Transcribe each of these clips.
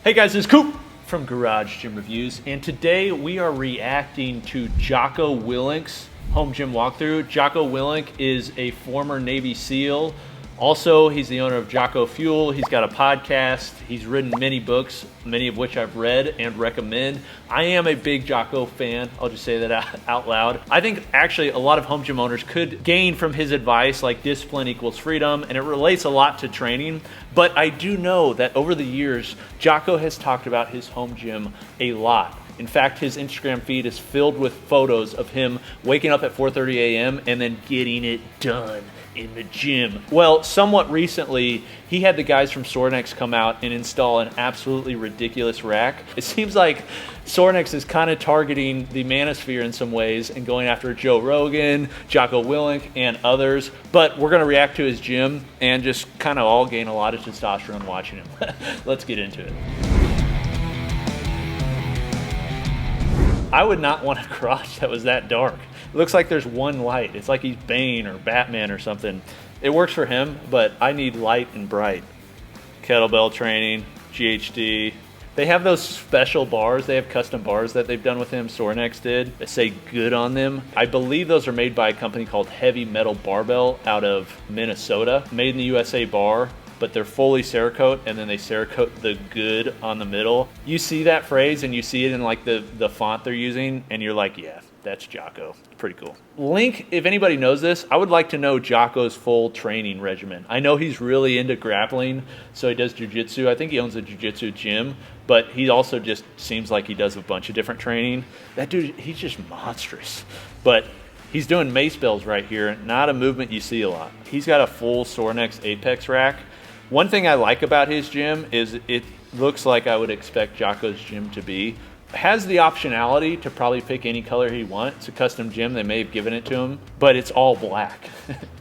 Hey guys, it's Coop from Garage Gym Reviews, and today we are reacting to Jocko Willink's home gym walkthrough. Jocko Willink is a former Navy SEAL. Also, he's the owner of Jocko Fuel. He's got a podcast. He's written many books, many of which I've read and recommend. I am a big Jocko fan. I'll just say that out loud. I think actually a lot of home gym owners could gain from his advice, like discipline equals freedom, and it relates a lot to training. But I do know that over the years, Jocko has talked about his home gym a lot. In fact, his Instagram feed is filled with photos of him waking up at 4:30 a.m. and then getting it done in the gym. Well, somewhat recently, he had the guys from Sorinex come out and install an absolutely ridiculous rack. It seems like Sorinex is kind of targeting the manosphere in some ways and going after Joe Rogan, Jocko Willink, and others. But we're going to react to his gym and just kind of all gain a lot of testosterone watching him. Let's get into it. I would not want a garage that was that dark. It looks like there's one light. It's like he's Bane or Batman or something. It works for him, but I need light and bright. Kettlebell training, GHD. They have those special bars. They have custom bars that they've done with him. Sorinex did. They say good on them. I believe those are made by a company called Heavy Metal Barbell out of Minnesota. Made in the USA bar, but they're fully Cerakote, and then they Cerakote the good on the middle. You see that phrase and you see it in like the font they're using, and you're like, yeah, that's Jocko. Pretty cool. Link, if anybody knows this, I would like to know Jocko's full training regimen. I know he's really into grappling, so he does jiu-jitsu. I think he owns a jiu-jitsu gym, but he also just seems like he does a bunch of different training. That dude, he's just monstrous. But he's doing mace bells right here, not a movement you see a lot. He's got a full Sorinex Apex rack. One thing I like about his gym is it looks like I would expect Jocko's gym to be. Has the optionality to probably pick any color he wants. It's a custom gym. They may have given it to him, but it's all black.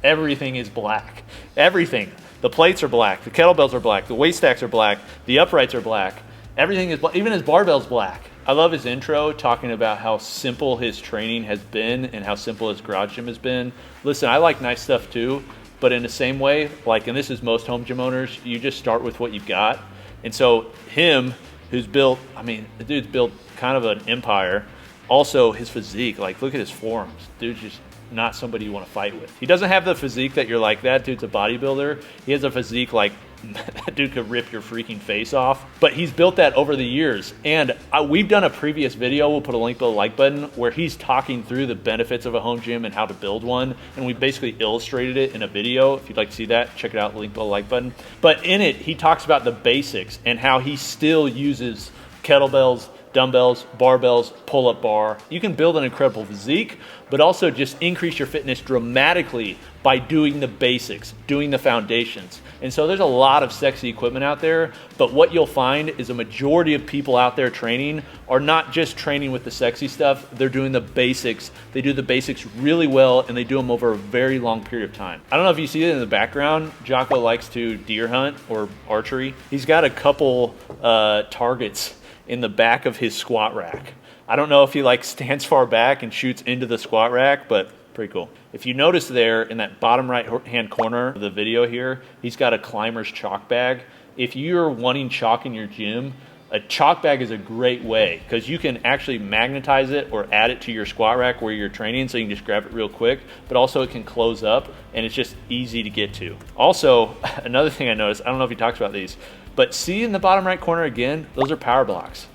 Everything is black. Everything. The plates are black. The kettlebells are black. The weight stacks are black. The uprights are black. Everything is black. Even his barbell's black. I love his intro talking about how simple his training has been and how simple his garage gym has been. Listen, I like nice stuff too, but in the same way, like, and this is most home gym owners, you just start with what you've got. And so him, who's built, I mean, the dude's built kind of an empire. Also, his physique, like, look at his forms. Dude's just not somebody you want to fight with. He doesn't have the physique that you're like, that dude's a bodybuilder. He has a physique like, that dude could rip your freaking face off. But he's built that over the years. And we've done a previous video, we'll put a link below the like button, where he's talking through the benefits of a home gym and how to build one. And we basically illustrated it in a video. If you'd like to see that, check it out, link below the like button. But in it, he talks about the basics and how he still uses kettlebells, dumbbells, barbells, pull-up bar. You can build an incredible physique, but also just increase your fitness dramatically by doing the basics, doing the foundations. And so there's a lot of sexy equipment out there, but what you'll find is a majority of people out there training are not just training with the sexy stuff, they're doing the basics. They do the basics really well, and they do them over a very long period of time. I don't know if you see it in the background, Jocko likes to deer hunt or archery. He's got a couple targets in the back of his squat rack. I don't know if he like stands far back and shoots into the squat rack, but pretty cool. If you notice there in that bottom right hand corner of the video here, he's got a climber's chalk bag. If you're wanting chalk in your gym, a chalk bag is a great way because you can actually magnetize it or add it to your squat rack where you're training, so you can just grab it real quick, but also it can close up and it's just easy to get to. Also, another thing I noticed, I don't know if he talks about these, but see in the bottom right corner again, those are power blocks.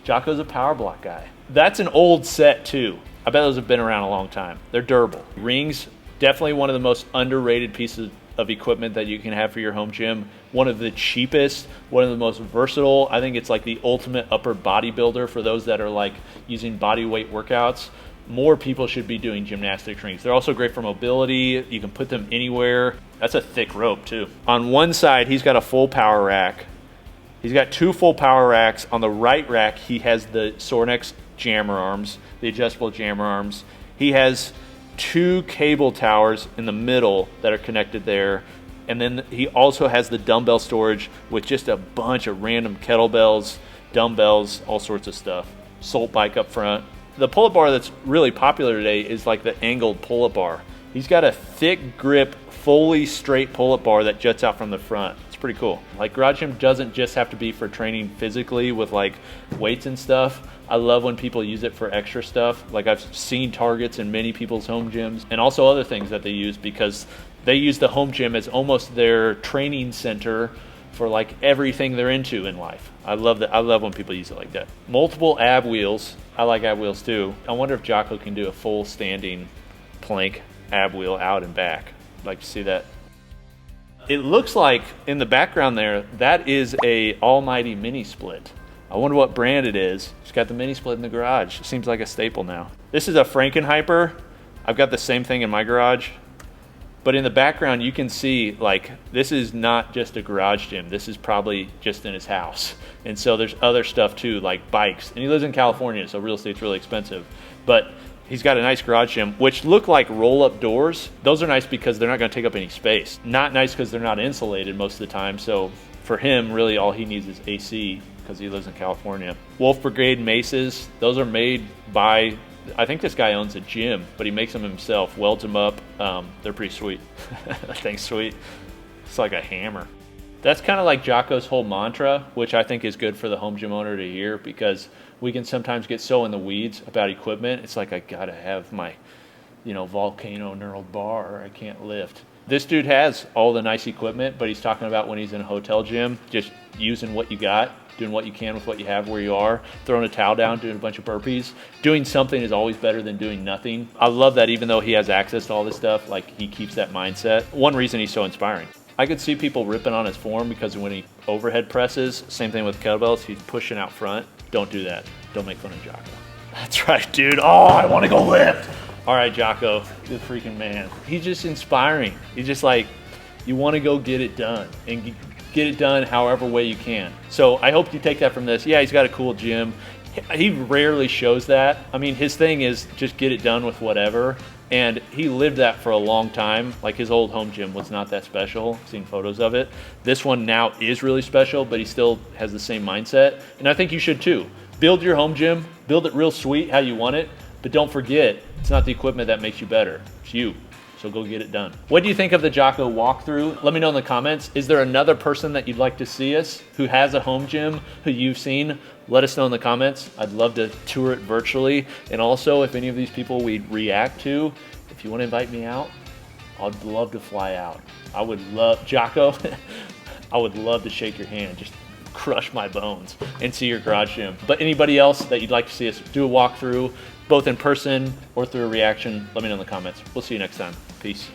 Jocko's a power block guy. That's an old set too. I bet those have been around a long time. They're durable. Rings, definitely one of the most underrated pieces of equipment that you can have for your home gym. One of the cheapest, one of the most versatile. I think it's like the ultimate upper bodybuilder for those that are like using body weight workouts. More people should be doing gymnastics rings. They're also great for mobility. You can put them anywhere. That's a thick rope too. On one side, he's got a full power rack. He's got two full power racks. On the right rack, he has the Sorinex jammer arms, the adjustable jammer arms. He has two cable towers in the middle that are connected there. And then he also has the dumbbell storage with just a bunch of random kettlebells, dumbbells, all sorts of stuff. Salt bike up front. The pull-up bar that's really popular today is like the angled pull-up bar. He's got a thick grip, fully straight pull-up bar that juts out from the front. It's pretty cool. Like, garage gym doesn't just have to be for training physically with like weights and stuff. I love when people use it for extra stuff. Like, I've seen targets in many people's home gyms, and also other things that they use, because they use the home gym as almost their training center for like everything they're into in life. I love that. I love when people use it like that. Multiple ab wheels. I like ab wheels too. I wonder if Jocko can do a full standing plank ab wheel out and back. I'd like to see that. It looks like in the background there, that is a Almighty mini split. I wonder what brand it is. It's got the mini split in the garage. It seems like a staple now. This is a Frankenhyper. I've got the same thing in my garage. But in the background, you can see, like, this is not just a garage gym. This is probably just in his house. And so there's other stuff too, like bikes. And he lives in California, so real estate's really expensive. But he's got a nice garage gym, which look like roll-up doors. Those are nice because they're not gonna take up any space. Not nice because they're not insulated most of the time. So for him, really all he needs is AC because he lives in California. Wolf Brigade maces, those are made by, I think this guy owns a gym, but he makes them himself, welds them up. They're pretty sweet. Thanks, sweet. It's like a hammer. That's kind of like Jocko's whole mantra, which I think is good for the home gym owner to hear, because we can sometimes get so in the weeds about equipment. It's like, I gotta have my, volcano knurled bar or I can't lift. This dude has all the nice equipment, but he's talking about when he's in a hotel gym, just using what you got, doing what you can with what you have where you are, throwing a towel down, doing a bunch of burpees. Doing something is always better than doing nothing. I love that even though he has access to all this stuff, like, he keeps that mindset. One reason he's so inspiring. I could see people ripping on his form because when he overhead presses, same thing with kettlebells, he's pushing out front. Don't do that. Don't make fun of Jocko. That's right, dude. Oh, I want to go lift. All right, Jocko, you're the freaking man. He's just inspiring. He's just like, you want to go get it done and get it done however way you can. So I hope you take that from this. Yeah, he's got a cool gym. He rarely shows that. I mean, his thing is just get it done with whatever. And he lived that for a long time. Like, his old home gym was not that special. I've seen photos of it. This one now is really special, but he still has the same mindset. And I think you should too. Build your home gym, build it real sweet how you want it, but don't forget, it's not the equipment that makes you better, it's you. So go get it done. What do you think of the Jocko walkthrough? Let me know in the comments. Is there another person that you'd like to see us who has a home gym who you've seen? Let us know in the comments. I'd love to tour it virtually. And also, if any of these people we'd react to, if you want to invite me out, I'd love to fly out. I would love, Jocko, I would love to shake your hand, just crush my bones and see your garage gym. But anybody else that you'd like to see us do a walkthrough, both in person or through a reaction, let me know in the comments. We'll see you next time. Peace.